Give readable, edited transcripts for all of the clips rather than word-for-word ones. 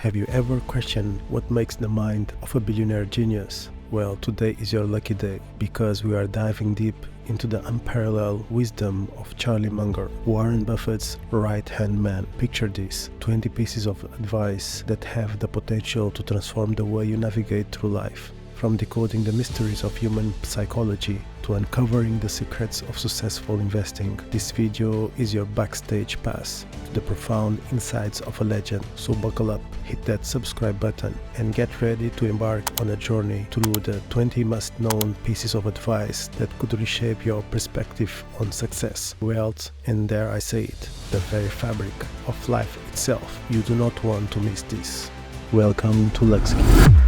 Have you ever questioned what makes the mind of a billionaire genius? Well, today is your lucky day because we are diving deep into the unparalleled wisdom of Charlie Munger, Warren Buffett's right-hand man. Picture this, 20 pieces of advice that have the potential to transform the way you navigate through life. From decoding the mysteries of human psychology to uncovering the secrets of successful investing, this video is your backstage pass to the profound insights of a legend. So buckle up, hit that subscribe button, and get ready to embark on a journey through the 20 must-known pieces of advice that could reshape your perspective on success, wealth, and dare I say it, the very fabric of life itself. You do not want to miss this. Welcome to Luxkey.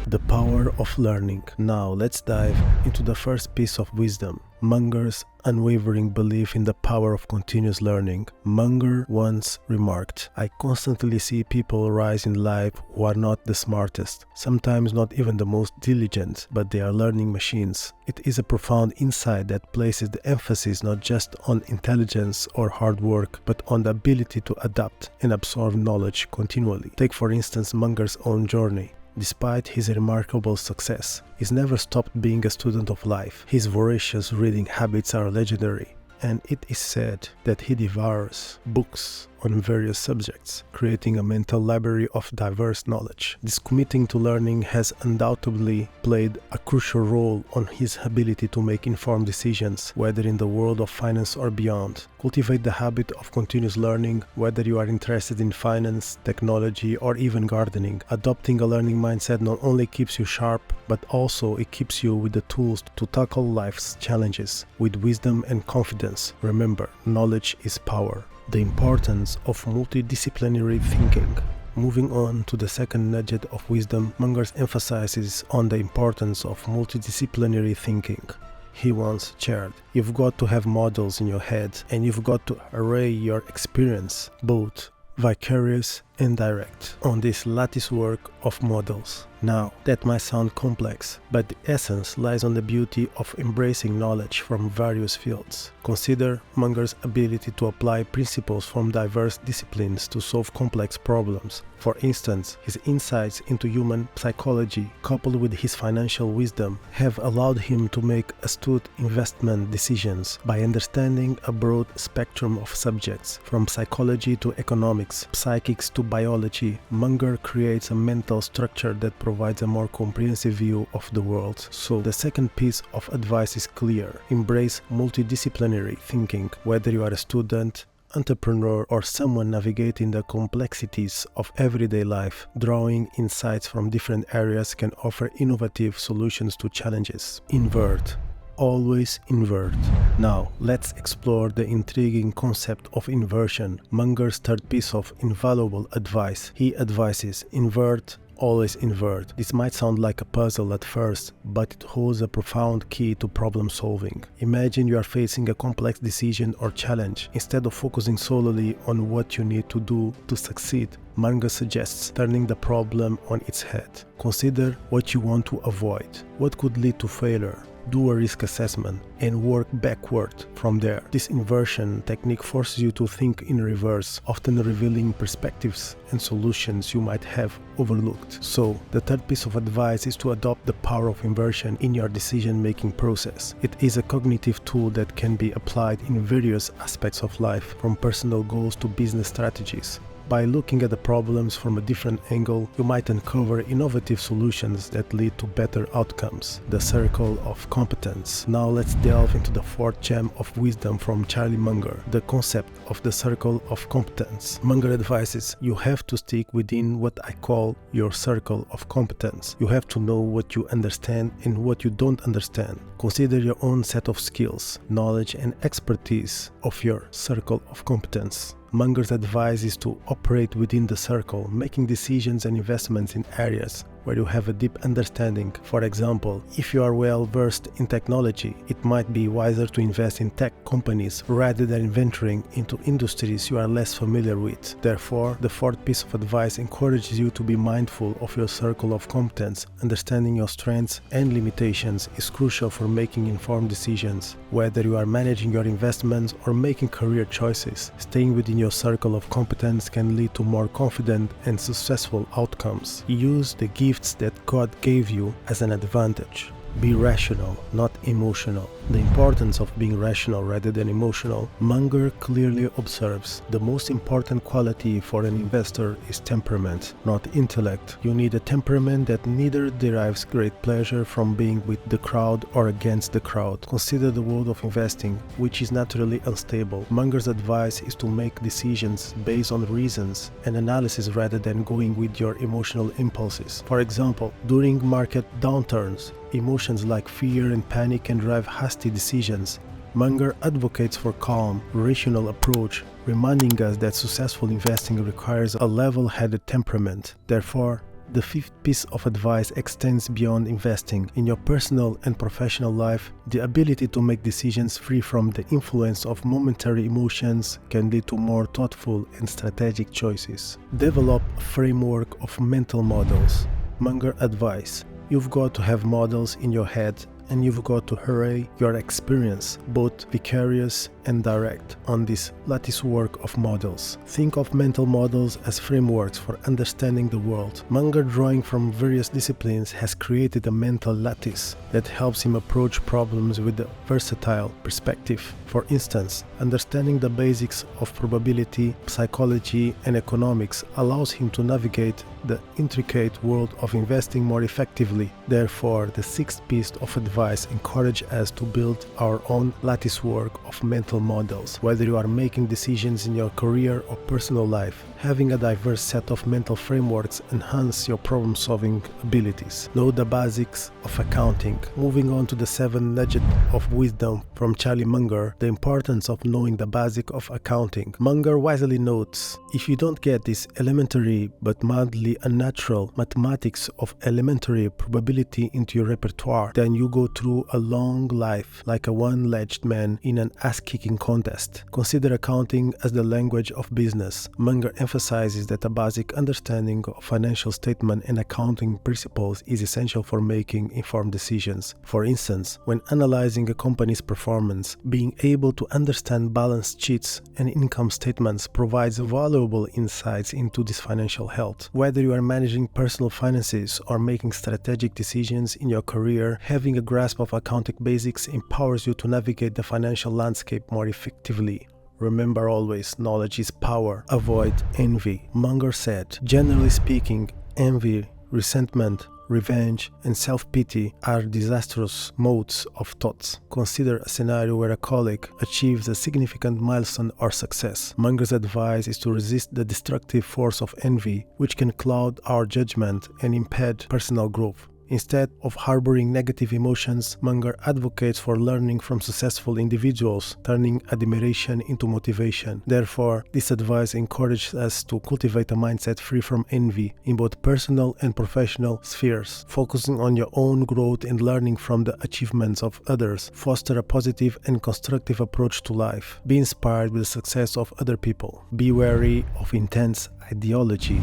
The power of learning. Now let's dive into the first piece of wisdom, Munger's unwavering belief in the power of continuous learning. Munger once remarked, "I constantly see people rise in life who are not the smartest, sometimes not even the most diligent, but they are learning machines." It is a profound insight that places the emphasis not just on intelligence or hard work, but on the ability to adapt and absorb knowledge continually. Take for instance Munger's own journey. Despite his remarkable success, he's never stopped being a student of life. His voracious reading habits are legendary, and it is said that he devours books on various subjects, creating a mental library of diverse knowledge. This committing to learning has undoubtedly played a crucial role on his ability to make informed decisions, whether in the world of finance or beyond. Cultivate the habit of continuous learning, whether you are interested in finance, technology, or even gardening. Adopting a learning mindset not only keeps you sharp, but also it keeps you with the tools to tackle life's challenges with wisdom and confidence. Remember, knowledge is power. The importance of multidisciplinary thinking. Moving on to the second nugget of wisdom, Munger emphasizes on the importance of multidisciplinary thinking. He once shared, "You've got to have models in your head, and you've got to array your experience, both vicarious and direct, on this lattice work of models." Now, that might sound complex, but the essence lies on the beauty of embracing knowledge from various fields. Consider Munger's ability to apply principles from diverse disciplines to solve complex problems. For instance, his insights into human psychology, coupled with his financial wisdom, have allowed him to make astute investment decisions. By understanding a broad spectrum of subjects, from psychology to economics, psychics to biology, Munger creates a mental structure that provides a more comprehensive view of the world. So the second piece of advice is clear. Embrace multidisciplinary thinking, whether you are a student, entrepreneur, or someone navigating the complexities of everyday life. Drawing insights from different areas can offer innovative solutions to challenges. Invert. Always invert. Now, let's explore the intriguing concept of inversion. Munger's third piece of invaluable advice. He advises, invert, always invert. This might sound like a puzzle at first, but it holds a profound key to problem solving. Imagine you are facing a complex decision or challenge. Instead of focusing solely on what you need to do to succeed, Munger suggests turning the problem on its head. Consider what you want to avoid, what could lead to failure. Do a risk assessment and work backward from there. This inversion technique forces you to think in reverse, often revealing perspectives and solutions you might have overlooked. So, the third piece of advice is to adopt the power of inversion in your decision-making process. It is a cognitive tool that can be applied in various aspects of life, from personal goals to business strategies. By looking at the problems from a different angle, you might uncover innovative solutions that lead to better outcomes. The Circle of Competence. Now let's delve into the fourth gem of wisdom from Charlie Munger, the concept of the Circle of Competence. Munger advises, you have to stick within what I call your Circle of Competence. You have to know what you understand and what you don't understand. Consider your own set of skills, knowledge, and expertise of your Circle of Competence. Munger's advice is to operate within the circle, making decisions and investments in areas where you have a deep understanding. For example, if you are well versed in technology, it might be wiser to invest in tech companies rather than venturing into industries you are less familiar with. Therefore, the fourth piece of advice encourages you to be mindful of your circle of competence. Understanding your strengths and limitations is crucial for making informed decisions. Whether you are managing your investments or making career choices, staying within your circle of competence can lead to more confident and successful outcomes. Use the gifts that God gave you as an advantage. Be rational, not emotional. The importance of being rational rather than emotional, Munger clearly observes. The most important quality for an investor is temperament, not intellect. You need a temperament that neither derives great pleasure from being with the crowd or against the crowd. Consider the world of investing, which is naturally unstable. Munger's advice is to make decisions based on reasons and analysis rather than going with your emotional impulses. For example, during market downturns, emotions like fear and panic can drive hasty decisions. Munger advocates for calm, rational approach, reminding us that successful investing requires a level-headed temperament. Therefore, the fifth piece of advice extends beyond investing. In your personal and professional life, the ability to make decisions free from the influence of momentary emotions can lead to more thoughtful and strategic choices. Develop a framework of mental models. Munger advice: you've got to have models in your head, and you've got to array your experience, both vicarious and direct, on this lattice work of models. Think of mental models as frameworks for understanding the world. Munger, drawing from various disciplines, has created a mental lattice that helps him approach problems with a versatile perspective. For instance, understanding the basics of probability, psychology, and economics allows him to navigate the intricate world of investing more effectively. Therefore, the sixth piece of advice encourages us to build our own lattice work of mental models. Whether you are making decisions in your career or personal life, having a diverse set of mental frameworks enhances your problem-solving abilities. Know the basics of accounting. Moving on to the 7 nuggets of wisdom from Charlie Munger, the importance of knowing the basics of accounting. Munger wisely notes, if you don't get this elementary but mildly unnatural mathematics of elementary probability into your repertoire, then you go through a long life like a one-legged man in an ass-kicking contest. Consider accounting as the language of business. Munger emphasizes that a basic understanding of financial statement and accounting principles is essential for making informed decisions. For instance, when analyzing a company's performance, being able to understand balance sheets and income statements provides valuable insights into this financial health. Whether you are managing personal finances or making strategic decisions in your career, having a grasp of accounting basics empowers you to navigate the financial landscape more effectively. Remember always, knowledge is power. Avoid envy. Munger said, generally speaking, envy, resentment, revenge, and self-pity are disastrous modes of thoughts. Consider a scenario where a colleague achieves a significant milestone or success. Munger's advice is to resist the destructive force of envy, which can cloud our judgment and impede personal growth. Instead of harboring negative emotions, Munger advocates for learning from successful individuals, turning admiration into motivation. Therefore, this advice encourages us to cultivate a mindset free from envy in both personal and professional spheres. Focusing on your own growth and learning from the achievements of others, foster a positive and constructive approach to life. Be inspired with the success of other people. Be wary of intense ideology.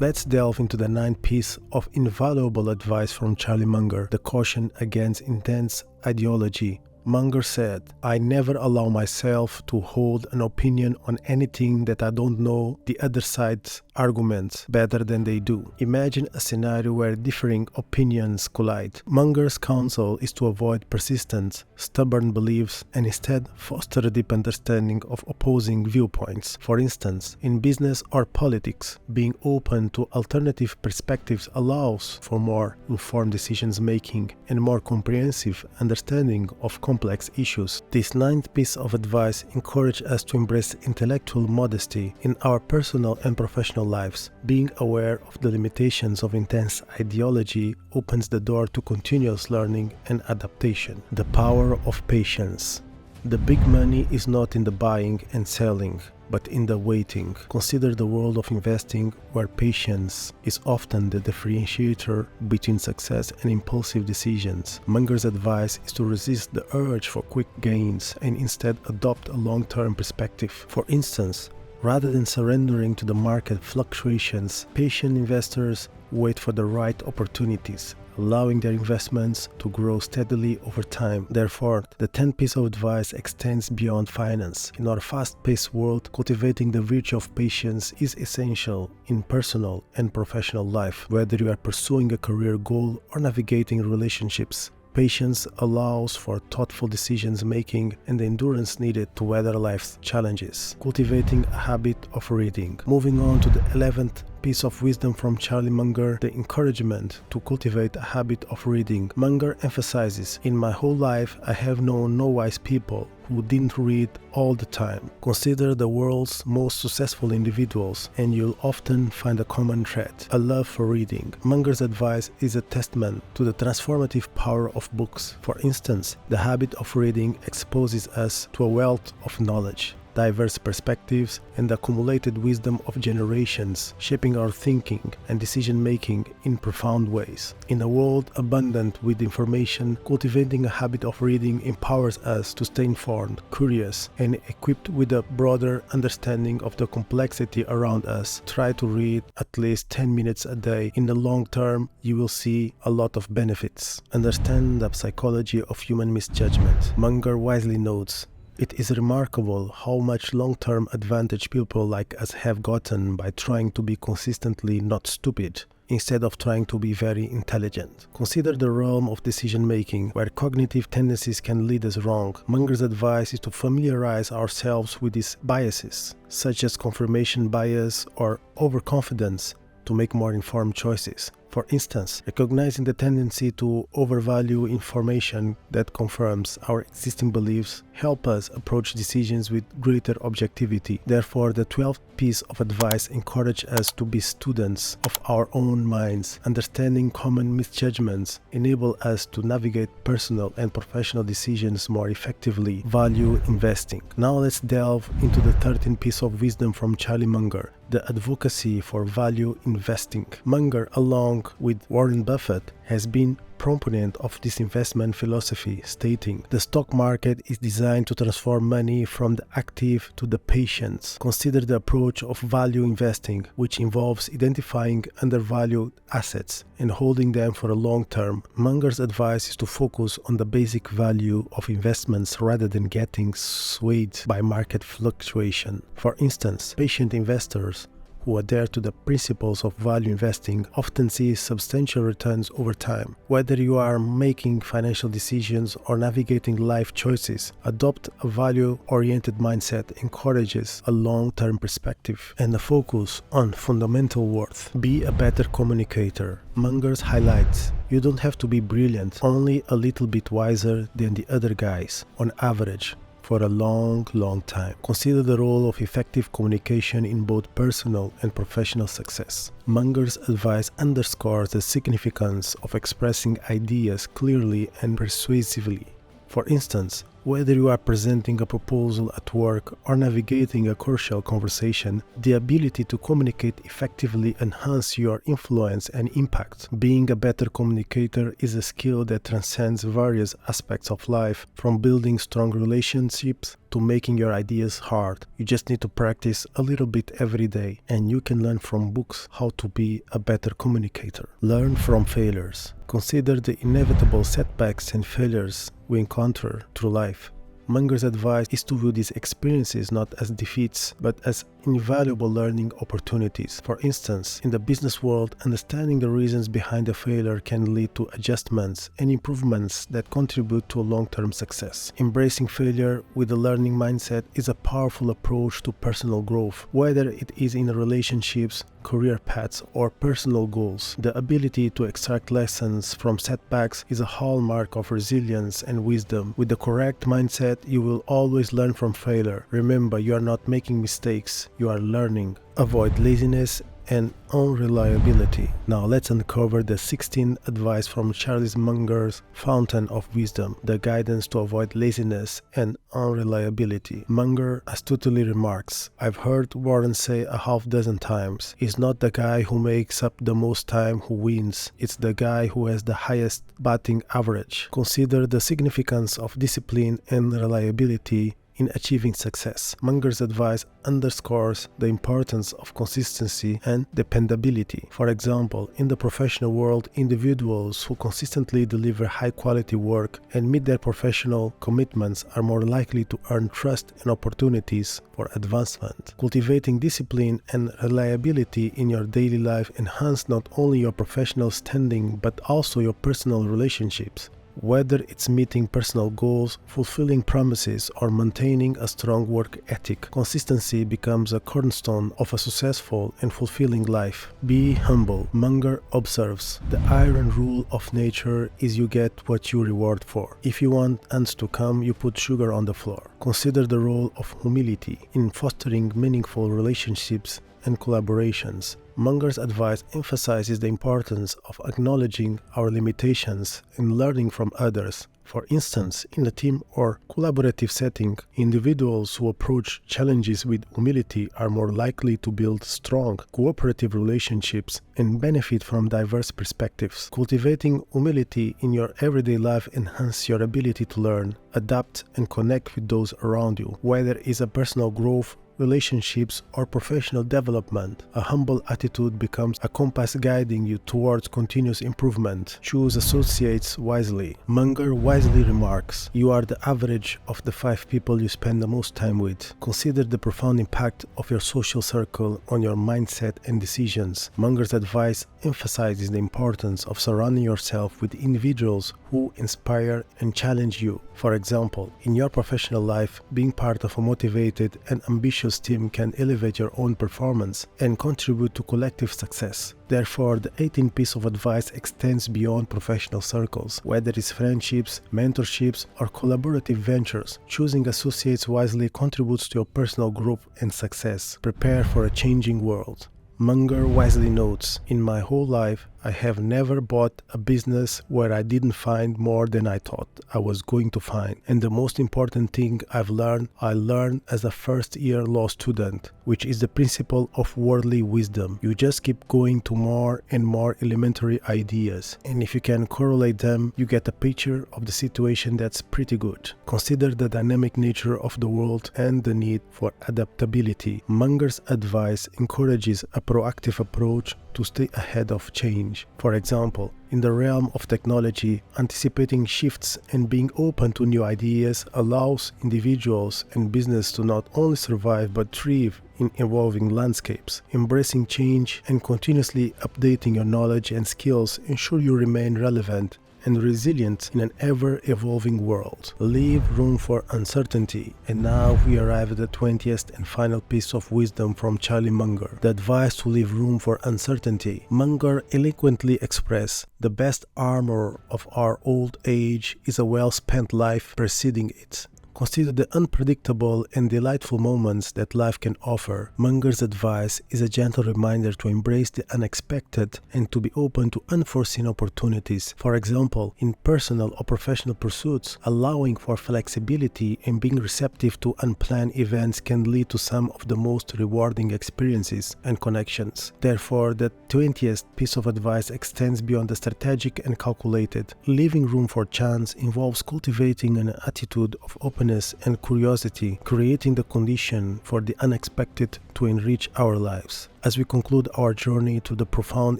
Let's delve into the 9th piece of invaluable advice from Charlie Munger, the caution against intense ideology. Munger said, I never allow myself to hold an opinion on anything that I don't know the other side's arguments better than they do. Imagine a scenario where differing opinions collide. Munger's counsel is to avoid persistent, stubborn beliefs and instead foster a deep understanding of opposing viewpoints. For instance, in business or politics, being open to alternative perspectives allows for more informed decisions making and more comprehensive understanding of complex issues. This 9th piece of advice encourages us to embrace intellectual modesty in our personal and professional lives. Being aware of the limitations of intense ideology opens the door to continuous learning and adaptation. The power of patience. The big money is not in the buying and selling, but in the waiting. Consider the world of investing where patience is often the differentiator between success and impulsive decisions. Munger's advice is to resist the urge for quick gains and instead adopt a long-term perspective. For instance, rather than surrendering to the market fluctuations, patient investors wait for the right opportunities, allowing their investments to grow steadily over time. Therefore, the 10th piece of advice extends beyond finance. In our fast-paced world, cultivating the virtue of patience is essential in personal and professional life. Whether you are pursuing a career goal or navigating relationships, patience allows for thoughtful decisions making and the endurance needed to weather life's challenges. Cultivating a habit of reading. Moving on to the 11th piece of wisdom from Charlie Munger, the encouragement to cultivate a habit of reading. Munger emphasizes, "In my whole life, I have known no wise people who didn't read all the time. Consider the world's most successful individuals and you'll often find a common thread, a love for reading." Munger's advice is a testament to the transformative power of books. For instance, the habit of reading exposes us to a wealth of knowledge, diverse perspectives, and the accumulated wisdom of generations, shaping our thinking and decision-making in profound ways. In a world abundant with information, cultivating a habit of reading empowers us to stay informed, curious, and equipped with a broader understanding of the complexity around us. Try to read at least 10 minutes a day. In the long term, you will see a lot of benefits. Understand the psychology of human misjudgment. Munger wisely notes, "It is remarkable how much long-term advantage people like us have gotten by trying to be consistently not stupid, instead of trying to be very intelligent." Consider the realm of decision-making, where cognitive tendencies can lead us wrong. Munger's advice is to familiarize ourselves with these biases, such as confirmation bias or overconfidence, to make more informed choices. For instance, recognizing the tendency to overvalue information that confirms our existing beliefs help us approach decisions with greater objectivity. Therefore, the 12th piece of advice encourages us to be students of our own minds. Understanding common misjudgments enable us to navigate personal and professional decisions more effectively. Value investing. Now let's delve into the 13th piece of wisdom from Charlie Munger, the advocacy for value investing. Munger, along with Warren Buffett, has been proponent of this investment philosophy, stating, "The stock market is designed to transform money from the active to the patient." Consider the approach of value investing, which involves identifying undervalued assets and holding them for a long term. Munger's advice is to focus on the basic value of investments rather than getting swayed by market fluctuation. For instance, patient investors who adhere to the principles of value investing often see substantial returns over time. Whether you are making financial decisions or navigating life choices, adopt a value-oriented mindset encourages a long-term perspective and a focus on fundamental worth. Be a better communicator. Munger's highlights, "You don't have to be brilliant, only a little bit wiser than the other guys, on average, for a long time." Consider the role of effective communication in both personal and professional success. Munger's advice underscores the significance of expressing ideas clearly and persuasively. For instance, whether you are presenting a proposal at work or navigating a crucial conversation, the ability to communicate effectively enhances your influence and impact. Being a better communicator is a skill that transcends various aspects of life, from building strong relationships to making your ideas hard. You just need to practice a little bit every day, and you can learn from books how to be a better communicator. Learn from failures. Consider the inevitable setbacks and failures we encounter through life. Munger's advice is to view these experiences not as defeats, but as invaluable learning opportunities. For instance, in the business world, understanding the reasons behind a failure can lead to adjustments and improvements that contribute to long-term success. Embracing failure with a learning mindset is a powerful approach to personal growth, whether it is in relationships, career paths, or personal goals. The ability to extract lessons from setbacks is a hallmark of resilience and wisdom. With the correct mindset, you will always learn from failure. Remember, you are not making mistakes, you are learning. Avoid laziness and unreliability. Now let's uncover the 16th advice from Charlie Munger's Fountain of Wisdom, the guidance to avoid laziness and unreliability. Munger astutely remarks, "I've heard Warren say a half dozen times, it's not the guy who makes up the most time who wins, it's the guy who has the highest batting average." Consider the significance of discipline and reliability in achieving success. Munger's advice underscores the importance of consistency and dependability. For example, in the professional world, individuals who consistently deliver high-quality work and meet their professional commitments are more likely to earn trust and opportunities for advancement. Cultivating discipline and reliability in your daily life enhance not only your professional standing but also your personal relationships. Whether it's meeting personal goals, fulfilling promises, or maintaining a strong work ethic, consistency becomes a cornerstone of a successful and fulfilling life. Be humble. Munger observes, "The iron rule of nature is you get what you reward for. If you want ants to come, you put sugar on the floor." Consider the role of humility in fostering meaningful relationships and collaborations. Munger's advice emphasizes the importance of acknowledging our limitations and learning from others. For instance, in a team or collaborative setting, individuals who approach challenges with humility are more likely to build strong, cooperative relationships and benefit from diverse perspectives. Cultivating humility in your everyday life enhances your ability to learn, adapt, and connect with those around you, whether it's a personal growth, relationships, or professional development. A humble attitude becomes a compass guiding you towards continuous improvement. Choose associates wisely. Munger wisely remarks, "You are the average of the 5 people you spend the most time with." Consider the profound impact of your social circle on your mindset and decisions. Munger's advice emphasizes the importance of surrounding yourself with individuals who inspire and challenge you. For example, in your professional life, being part of a motivated and ambitious team can elevate your own performance and contribute to collective success. Therefore, the 18th piece of advice extends beyond professional circles, whether it's friendships, mentorships, or collaborative ventures. Choosing associates wisely contributes to your personal growth and success. Prepare for a changing world. Munger wisely notes, "In my whole life, I have never bought a business where I didn't find more than I thought I was going to find. And the most important thing I learned as a first-year law student, which is the principle of worldly wisdom. You just keep going to more and more elementary ideas. And if you can correlate them, you get a picture of the situation that's pretty good." Consider the dynamic nature of the world and the need for adaptability. Munger's advice encourages a proactive approach to stay ahead of change. For example, in the realm of technology, anticipating shifts and being open to new ideas allows individuals and business to not only survive but thrive in evolving landscapes. Embracing change and continuously updating your knowledge and skills ensure you remain relevant and resilient in an ever-evolving world. Leave room for uncertainty. And now we arrive at the 20th and final piece of wisdom from Charlie Munger, the advice to leave room for uncertainty. Munger eloquently expressed, "The best armor of our old age is a well-spent life preceding it." Consider the unpredictable and delightful moments that life can offer. Munger's advice is a gentle reminder to embrace the unexpected and to be open to unforeseen opportunities. For example, in personal or professional pursuits, allowing for flexibility and being receptive to unplanned events can lead to some of the most rewarding experiences and connections. Therefore, the 20th piece of advice extends beyond the strategic and calculated. Leaving room for chance involves cultivating an attitude of openness and curiosity, creating the condition for the unexpected to enrich our lives. As we conclude our journey to the profound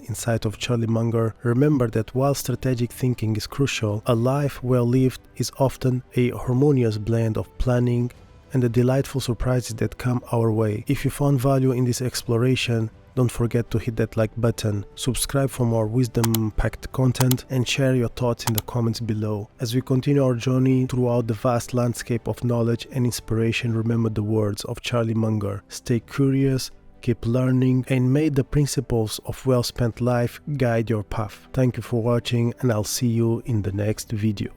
insight of Charlie Munger, remember that while strategic thinking is crucial, a life well lived is often a harmonious blend of planning and the delightful surprises that come our way. If you found value in this exploration, don't forget to hit that like button, subscribe for more wisdom-packed content, and share your thoughts in the comments below. As we continue our journey throughout the vast landscape of knowledge and inspiration, remember the words of Charlie Munger: stay curious, keep learning, and may the principles of well-spent life guide your path. Thank you for watching, and I'll see you in the next video.